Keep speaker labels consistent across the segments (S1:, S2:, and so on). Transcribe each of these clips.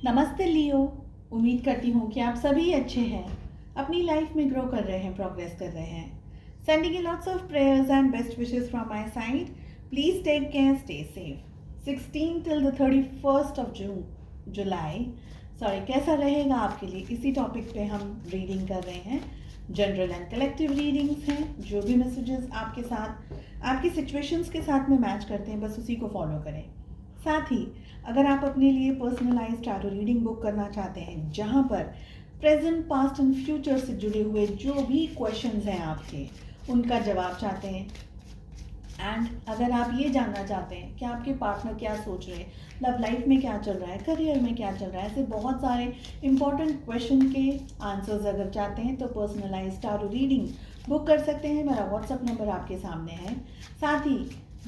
S1: नमस्ते लियो। उम्मीद करती हूँ कि आप सभी अच्छे हैं, अपनी लाइफ में ग्रो कर रहे हैं, प्रोग्रेस कर रहे हैं। Sending you lots of prayers and best wishes from my side. Please take care, stay safe. 16 till the 31st of July, sorry, कैसा रहेगा आपके लिए, इसी टॉपिक पे हम रीडिंग कर रहे हैं। जनरल एंड कलेक्टिव रीडिंग्स हैं। जो भी मैसेजेस आपके साथ, आपकी सिचुएशंस के साथ में मैच करते हैं, बस उसी को फॉलो करें। साथ ही अगर आप अपने लिए पर्सनलाइज्ड टैरो रीडिंग बुक करना चाहते हैं, जहां पर प्रेजेंट, पास्ट एंड फ्यूचर से जुड़े हुए जो भी क्वेश्चंस हैं आपके, उनका जवाब चाहते हैं, एंड अगर आप ये जानना चाहते हैं कि आपके पार्टनर क्या सोच रहे हैं, लव लाइफ में क्या चल रहा है, करियर में क्या चल रहा है, ऐसे बहुत सारे इंपॉर्टेंट क्वेश्चन के आंसर्स अगर चाहते हैं, तो पर्सनलाइज्ड टैरो रीडिंग बुक कर सकते हैं। मेरा व्हाट्सअप नंबर आपके सामने है। साथ ही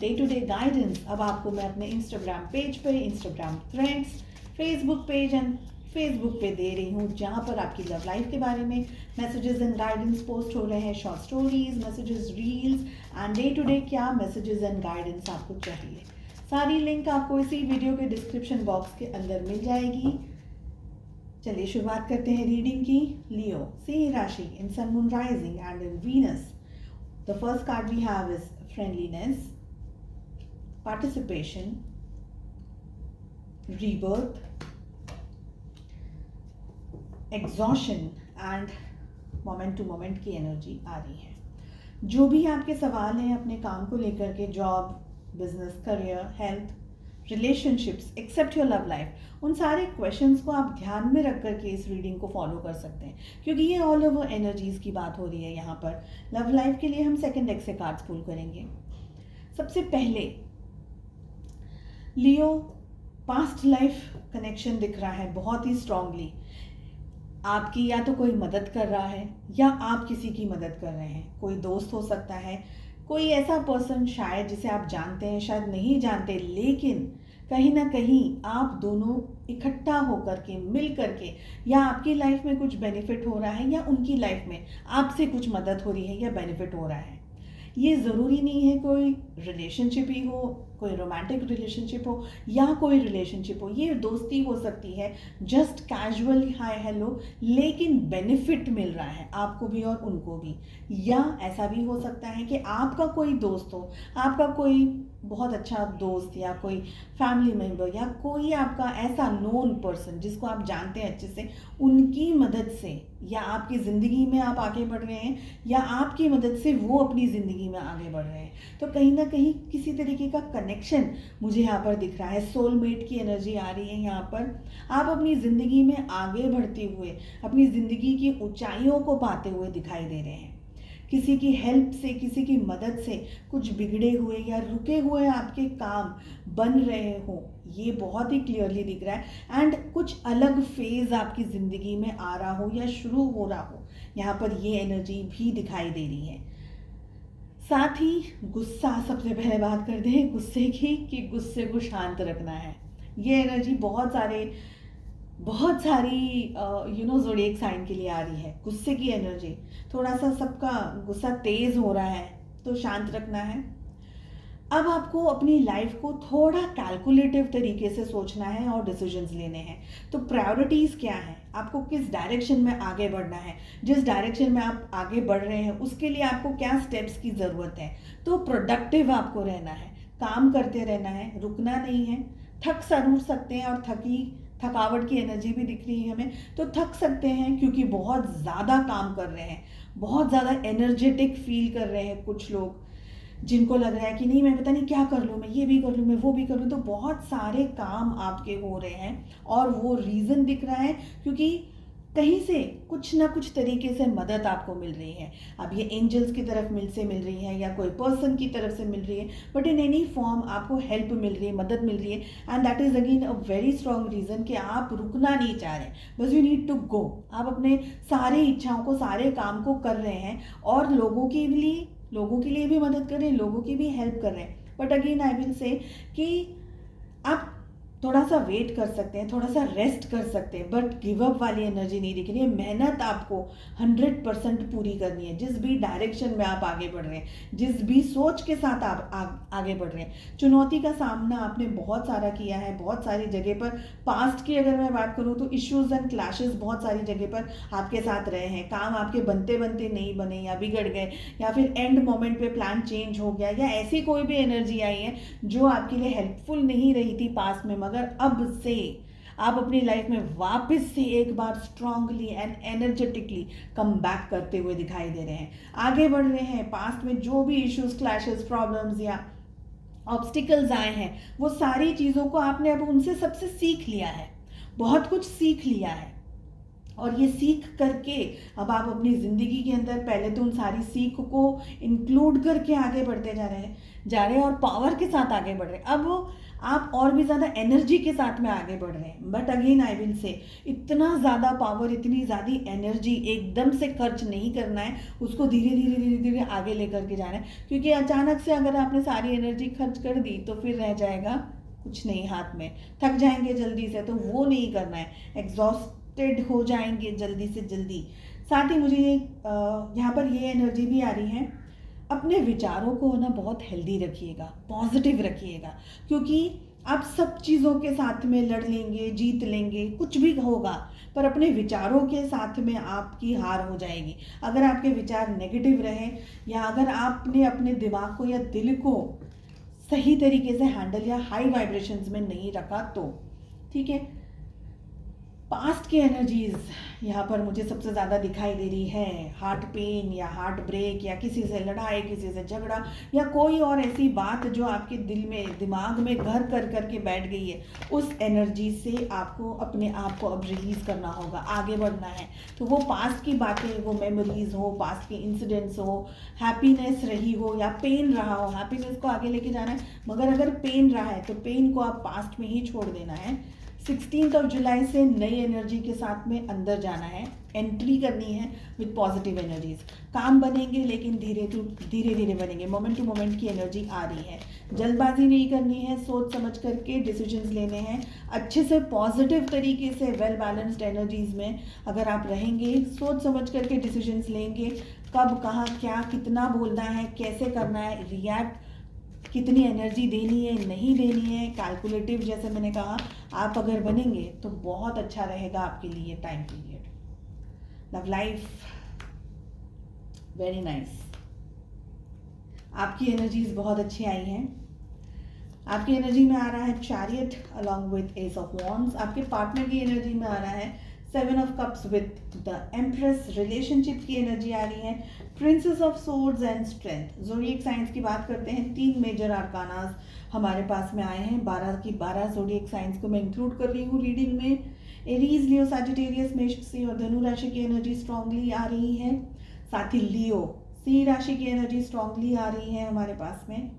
S1: डे टू डे गाइडेंस अब आपको मैं अपने इंस्टाग्राम पेज पे, Instagram threads, Facebook page and Facebook पे दे रही हूँ, जहाँ पर आपकी लव लाइफ के बारे में मैसेजेस एंड गाइडेंस पोस्ट हो रहे हैं, short stories, messages, reels and day to day क्या मैसेजेस एंड गाइडेंस आपको चाहिए। सारी लिंक आपको इसी वीडियो के डिस्क्रिप्शन बॉक्स के अंदर मिल जाएगी। चलिए शुरुआत करते हैं रीडिंग की। लियो, सिंह राशि, in sun moon rising and in Venus. The first card we have is friendliness, participation, rebirth, exhaustion and moment to moment की एनर्जी आ रही है। जो भी आपके सवाल हैं अपने काम को लेकर के, job, business, career, health, relationships, except your love life, उन सारे क्वेश्चंस को आप ध्यान में रख करके इस रीडिंग को फॉलो कर सकते हैं, क्योंकि ये ऑल ओवर एनर्जीज की बात हो रही है। यहाँ पर लव लाइफ के लिए हम सेकेंड डेक से कार्ड्स पुल करेंगे। सबसे पहले लियो, पास्ट लाइफ कनेक्शन दिख रहा है बहुत ही स्ट्रांगली। आपकी या तो कोई मदद कर रहा है या आप किसी की मदद कर रहे हैं। कोई दोस्त हो सकता है, कोई ऐसा पर्सन शायद जिसे आप जानते हैं, शायद नहीं जानते, लेकिन कहीं ना कहीं आप दोनों इकट्ठा होकर के, मिल करके, या आपकी लाइफ में कुछ बेनिफिट हो रहा है या उनकी लाइफ में आपसे कुछ मदद हो रही है या बेनिफिट हो रहा है। ये ज़रूरी नहीं है कोई रिलेशनशिप ही हो, कोई रोमांटिक रिलेशनशिप हो या कोई रिलेशनशिप हो, ये दोस्ती हो सकती है, जस्ट कैजुअल हाय हेलो, लेकिन बेनिफिट मिल रहा है आपको भी और उनको भी। या ऐसा भी हो सकता है कि आपका कोई दोस्त हो, आपका कोई बहुत अच्छा दोस्त या कोई फैमिली मेम्बर या कोई आपका ऐसा नोन पर्सन जिसको आप जानते हैं अच्छे से, उनकी मदद से या आपकी ज़िंदगी में आप आगे बढ़ रहे हैं या आपकी मदद से वो अपनी ज़िंदगी में आगे बढ़ रहे हैं। तो कहीं ना कहीं किसी तरीके का कनेक्शन मुझे यहाँ पर दिख रहा है। सोलमेट की एनर्जी आ रही है यहाँ पर। आप अपनी ज़िंदगी में आगे बढ़ते हुए, अपनी ज़िंदगी की ऊंचाइयों को पाते हुए दिखाई दे रहे हैं। किसी की हेल्प से, किसी की मदद से कुछ बिगड़े हुए या रुके हुए आपके काम बन रहे हो, ये बहुत ही क्लियरली दिख रहा है। एंड कुछ अलग फेज आपकी ज़िंदगी में आ रहा हो या शुरू हो रहा हो, यहाँ पर ये एनर्जी भी दिखाई दे रही है। साथ ही गुस्सा, सबसे पहले बात करते हैं गुस्से की, कि गुस्से को शांत रखना है। ये एनर्जी बहुत सारी ज़ोडिएक साइन के लिए आ रही है। गुस्से की एनर्जी, थोड़ा सा सबका गुस्सा तेज हो रहा है, तो शांत रखना है। अब आपको अपनी लाइफ को थोड़ा कैलकुलेटिव तरीके से सोचना है और डिसीजंस लेने हैं। तो प्रायोरिटीज़ क्या हैं, आपको किस डायरेक्शन में आगे बढ़ना है, जिस डायरेक्शन में आप आगे बढ़ रहे हैं उसके लिए आपको क्या स्टेप्स की ज़रूरत है। तो प्रोडक्टिव आपको रहना है, काम करते रहना है, रुकना नहीं है। थक जरूर सकते हैं, और थकावट की एनर्जी भी दिख रही है हमें, तो थक सकते हैं क्योंकि बहुत ज़्यादा काम कर रहे हैं, बहुत ज़्यादा एनर्जेटिक फील कर रहे हैं कुछ लोग, जिनको लग रहा है कि नहीं मैं पता नहीं क्या कर लूँ, मैं ये भी कर लूँ, मैं वो भी कर लूँ। तो बहुत सारे काम आपके हो रहे हैं और वो रीज़न दिख रहा है क्योंकि कहीं से कुछ ना कुछ तरीके से मदद आपको मिल रही है। अब ये एंजल्स की तरफ मिल रही है या कोई पर्सन की तरफ से मिल रही है, बट इन एनी फॉर्म आपको हेल्प मिल रही है, मदद मिल रही है। And that is again a very strong reason कि आप रुकना नहीं चाह रहे, बस यू नीड टू गो। आप अपने सारे इच्छाओं को, सारे काम को कर रहे हैं और लोगों के लिए भी मदद कर रहे हैं, लोगों की भी हेल्प कर रहे हैं। But again I will say कि आप थोड़ा सा वेट कर सकते हैं, थोड़ा सा रेस्ट कर सकते हैं, बट गिव अप वाली एनर्जी नहीं दिख रही है। मेहनत आपको 100% पूरी करनी है। जिस भी डायरेक्शन में आप आगे बढ़ रहे हैं, जिस भी सोच के साथ आप आगे बढ़ रहे हैं, चुनौती का सामना आपने बहुत सारा किया है, बहुत सारी जगह पर। पास्ट की अगर मैं बात करूँ तो इश्यूज एंड क्लैशेस बहुत सारी जगह पर आपके साथ रहे हैं। काम आपके बनते बनते नहीं बने या बिगड़ गए, या फिर एंड मोमेंट पे प्लान चेंज हो गया, या ऐसी कोई भी एनर्जी आई है जो आपके लिए हेल्पफुल नहीं रही थी पास्ट में, मगर अब से आप अपनी लाइफ में वापस से एक बार strongly and energetically come back करते हुए दिखाई दे रहे हैं, आगे बढ़ रहे हैं। पास्ट में जो भी इश्यूज, क्लैशेस, प्रॉब्लम्स या ऑब्स्टिकल्स आए हैं, वो सारी चीज़ों को आपने अब उनसे सबसे सीख लिया है, बहुत कुछ सीख लिया है। और ये सीख करके अब आप अपनी ज़िंदगी के अंदर पहले तो उन सारी सीख को इंक्लूड करके आगे बढ़ते जा रहे हैं और पावर के साथ आगे बढ़ रहे हैं। अब आप और भी ज़्यादा एनर्जी के साथ में आगे बढ़ रहे हैं। But again I will say, इतना ज़्यादा पावर, इतनी ज़्यादा एनर्जी एकदम से खर्च नहीं करना है, उसको धीरे धीरे धीरे धीरे आगे लेकर के जाना है। क्योंकि अचानक से अगर आपने सारी एनर्जी खर्च कर दी तो फिर रह जाएगा कुछ नहीं हाथ में, थक जाएंगे जल्दी से, तो वो नहीं करना है। एग्जॉस्टेड हो जाएंगे जल्दी से जल्दी। साथ ही मुझे यहाँ पर ये एनर्जी भी आ रही है, अपने विचारों को ना बहुत हेल्दी रखिएगा, पॉजिटिव रखिएगा। क्योंकि आप सब चीज़ों के साथ में लड़ लेंगे, जीत लेंगे, कुछ भी होगा, पर अपने विचारों के साथ में आपकी हार हो जाएगी। अगर आपके विचार नेगेटिव रहे, या अगर आपने अपने दिमाग को या दिल को सही तरीके से हैंडल या हाई वाइब्रेशंस में नहीं रखा तो ठीक है। पास्ट की एनर्जीज यहाँ पर मुझे सबसे ज़्यादा दिखाई दे रही है। हार्ट पेन या हार्ट ब्रेक, या किसी से लड़ाई, किसी से झगड़ा, या कोई और ऐसी बात जो आपके दिल में, दिमाग में घर कर के बैठ गई है, उस एनर्जी से आपको अपने आप को अब रिलीज़ करना होगा, आगे बढ़ना है। तो वो पास्ट की बातें, वो मेमोरीज हो, पास्ट के इंसिडेंट्स हो, हैप्पीनेस रही हो या पेन रहा हो, हैप्पीनेस को आगे लेके जाना है। मगर अगर पेन रहा है तो पेन को आप पास्ट में ही छोड़ देना है। 16 जुलाई से नई एनर्जी के साथ में अंदर जाना है, एंट्री करनी है विद पॉजिटिव एनर्जीज। काम बनेंगे लेकिन धीरे धीरे बनेंगे, मोमेंट टू मोमेंट की एनर्जी आ रही है। जल्दबाजी नहीं करनी है, सोच समझ करके डिसीजंस लेने हैं, अच्छे से पॉजिटिव तरीके से वेल बैलेंस्ड एनर्जीज में अगर आप रहेंगे, सोच समझ करके डिसीजंस लेंगे, कब, कहाँ, क्या, कितना बोलना है, कैसे करना है, रिएक्ट कितनी एनर्जी देनी है, नहीं देनी है, कैलकुलेटिव, जैसे मैंने कहा, आप अगर बनेंगे तो बहुत अच्छा रहेगा आपके लिए time period. Love life, very nice. आपकी एनर्जीज बहुत अच्छी आई हैं। आपकी एनर्जी में आ रहा है chariot along with S of wands. आपके पार्टनर की एनर्जी में आ रहा है 7 of cups with the empress. Relationship की एनर्जी आ रही है princess of swords and strength. Zodiac science की बात करते हैं, 3 मेजर आर्कानास हमारे पास में आए हैं। 12 की 12 ज़ोडिएक साइंस को मैं इंक्लूड कर रही हूँ रीडिंग में। एरीज, लियो, सैजिटेरियस, मेष, सिंह और धनु राशि की एनर्जी स्ट्रांगली आ रही है। साथ ही लियो, सिंह राशि की एनर्जी स्ट्रांगली आ रही है हमारे पास में।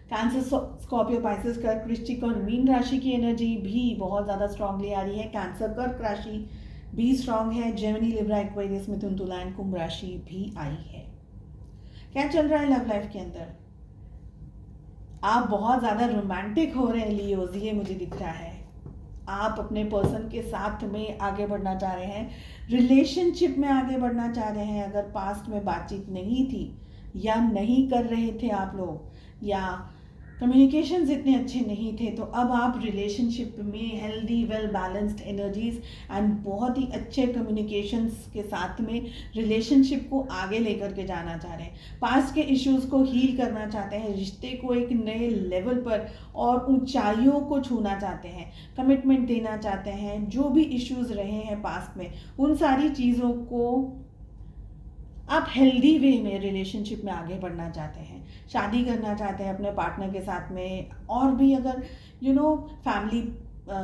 S1: कैंसर, स्कॉर्पियो, पाइसेस, कर्क, वृश्चिक और मीन राशि की एनर्जी भी बहुत ज़्यादा स्ट्रांगली आ रही है। कैंसर, कर्क राशि भी स्ट्रांग है। जेमिनी, लिब्रा, एक्वेरियस, मिथुन, तुला एंड कुंभ राशि भी आई है। क्या चल रहा है लव लाइफ के अंदर? आप बहुत ज़्यादा रोमांटिक हो रहे हैं लियोज, ये मुझे दिख रहा है। आप अपने पर्सन के साथ में आगे बढ़ना चाह रहे हैं, रिलेशनशिप में आगे बढ़ना चाह रहे हैं। अगर पास्ट में बातचीत नहीं थी या नहीं कर रहे थे आप लोग, या कम्युनिकेशंस इतने अच्छे नहीं थे, तो अब आप रिलेशनशिप में healthy, well balanced energies and बहुत ही अच्छे कम्युनिकेशंस के साथ में रिलेशनशिप को आगे लेकर के जाना चाह रहे हैं। पास्ट के इश्यूज को हील करना चाहते हैं, रिश्ते को एक नए लेवल पर और ऊंचाइयों को छूना चाहते हैं, कमिटमेंट देना चाहते हैं। जो भी इश्यूज रहे हैं पास्ट में, उन सारी चीज़ों को आप हेल्दी वे में रिलेशनशिप में आगे बढ़ना चाहते हैं, शादी करना चाहते हैं अपने पार्टनर के साथ में। और भी अगर फैमिली,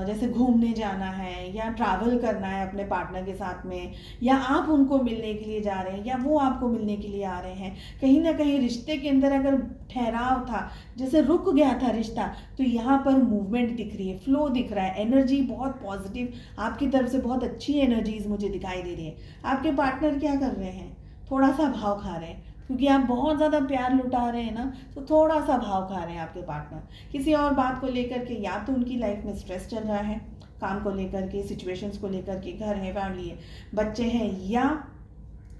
S1: जैसे घूमने जाना है या ट्रैवल करना है अपने पार्टनर के साथ में, या आप उनको मिलने के लिए जा रहे हैं या वो आपको मिलने के लिए आ रहे हैं, कहीं ना कहीं रिश्ते के अंदर अगर ठहराव था, जैसे रुक गया था रिश्ता, तो यहाँ पर मूवमेंट दिख रही है, फ्लो दिख रहा है, एनर्जी बहुत पॉजिटिव आपकी तरफ से, बहुत अच्छी एनर्जीज मुझे दिखाई दे रही है। आपके पार्टनर क्या कर रहे हैं? थोड़ा सा भाव खा रहे हैं, क्योंकि आप बहुत ज़्यादा प्यार लुटा रहे हैं ना, तो थोड़ा सा भाव खा रहे हैं आपके पार्टनर किसी और बात को लेकर के। या तो उनकी लाइफ में स्ट्रेस चल रहा है काम को लेकर के, सिचुएशंस को लेकर के, घर है, फैमिली है, बच्चे हैं, या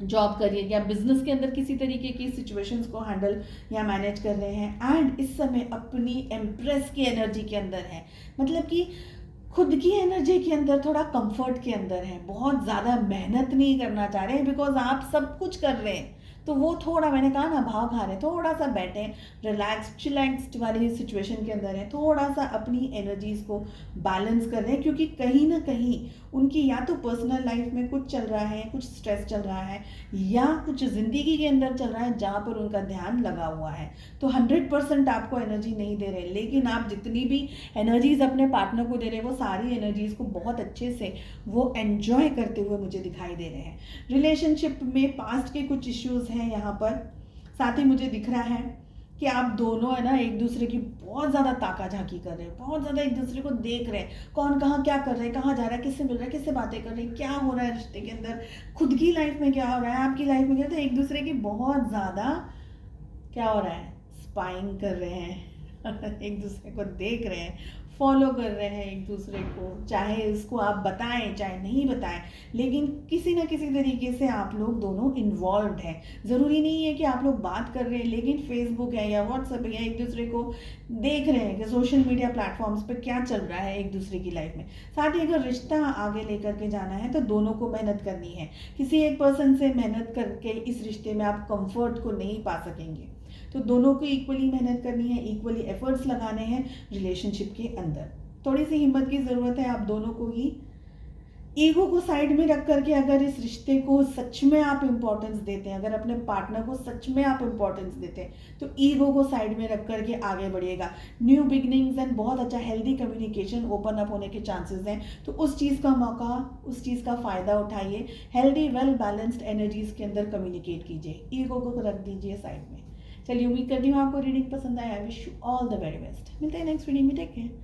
S1: जॉब करिए, या बिजनेस के अंदर किसी तरीके की सिचुएशंस को हैंडल या मैनेज कर रहे हैं। एंड इस समय अपनी एम्प्रेस की एनर्जी के अंदर है, मतलब कि खुद की एनर्जी के अंदर, थोड़ा कंफर्ट के अंदर है, बहुत ज़्यादा मेहनत नहीं करना चाह रहे हैं बिकॉज आप सब कुछ कर रहे हैं। तो वो थोड़ा, मैंने कहा ना, भाव खा रहे हैं, थोड़ा सा बैठे रिलैक्स चिलैक्स्ड वाली सिचुएशन के अंदर है, थोड़ा सा अपनी एनर्जीज को बैलेंस कर रहे हैं। क्योंकि कहीं ना कहीं उनकी या तो पर्सनल लाइफ में कुछ चल रहा है, कुछ स्ट्रेस चल रहा है, या कुछ ज़िंदगी के अंदर चल रहा है जहाँ पर उनका ध्यान लगा हुआ है। तो 100% आपको एनर्जी नहीं दे रहे, लेकिन आप जितनी भी एनर्जीज अपने पार्टनर को दे रहे हैं, वो सारी एनर्जीज को बहुत अच्छे से वो एन्जॉय करते हुए मुझे दिखाई दे रहे हैं। रिलेशनशिप में पास्ट के कुछ इश्यूज हैं यहाँ पर। साथ ही मुझे दिख रहा है कि आप दोनों है ना एक दूसरे की बहुत ज़्यादा ताका झाकी कर रहे हैं, बहुत ज़्यादा एक दूसरे को देख रहे हैं, कौन कहाँ क्या कर रहे हैं, कहाँ जा रहा है, किससे मिल रहा है, किससे बातें कर रहे हैं, क्या हो रहा है रिश्ते के अंदर, खुद की लाइफ में क्या हो रहा है, आपकी लाइफ में क्या, तो एक दूसरे की बहुत ज़्यादा क्या हो रहा है, स्पाइंग कर रहे हैं एक दूसरे को देख रहे हैं, फॉलो कर रहे हैं एक दूसरे को, चाहे इसको आप बताएं चाहे नहीं बताएं, लेकिन किसी ना किसी तरीके से आप लोग दोनों इन्वॉल्व हैं। ज़रूरी नहीं है कि आप लोग बात कर रहे हैं, लेकिन फेसबुक है या व्हाट्सएप है या एक दूसरे को देख रहे हैं कि सोशल मीडिया प्लेटफॉर्म्स पे क्या चल रहा है एक दूसरे की लाइफ में। साथ ही अगर रिश्ता आगे लेकर के जाना है तो दोनों को मेहनत करनी है। किसी एक पर्सन से मेहनत करके इस रिश्ते में आप कंफर्ट को नहीं पा सकेंगे, तो दोनों को इक्वली मेहनत करनी है, इक्वली एफर्ट्स लगाने हैं रिलेशनशिप के अंदर। थोड़ी सी हिम्मत की ज़रूरत है, आप दोनों को ही ईगो को साइड में रख करके अगर इस रिश्ते को सच में आप इम्पोर्टेंस देते हैं, अगर अपने पार्टनर को सच में आप इम्पोर्टेंस देते हैं, तो ईगो को साइड में रख करके आगे बढ़िएगा। न्यू बिगनिंग्स एंड बहुत अच्छा हेल्दी कम्युनिकेशन ओपन अप होने के चांसेस हैं, तो उस चीज़ का मौका, उस चीज़ का फ़ायदा उठाइए। हेल्दी वेल बैलेंस्ड एनर्जीज़ के अंदर कम्युनिकेट कीजिए, ईगो को रख दीजिए साइड में। चलिए, उम्मीद करती हूँ आपको रीडिंग पसंद आया। I wish you all the very best. मिलते हैं नेक्स्ट रीडिंग में, टेक केयर।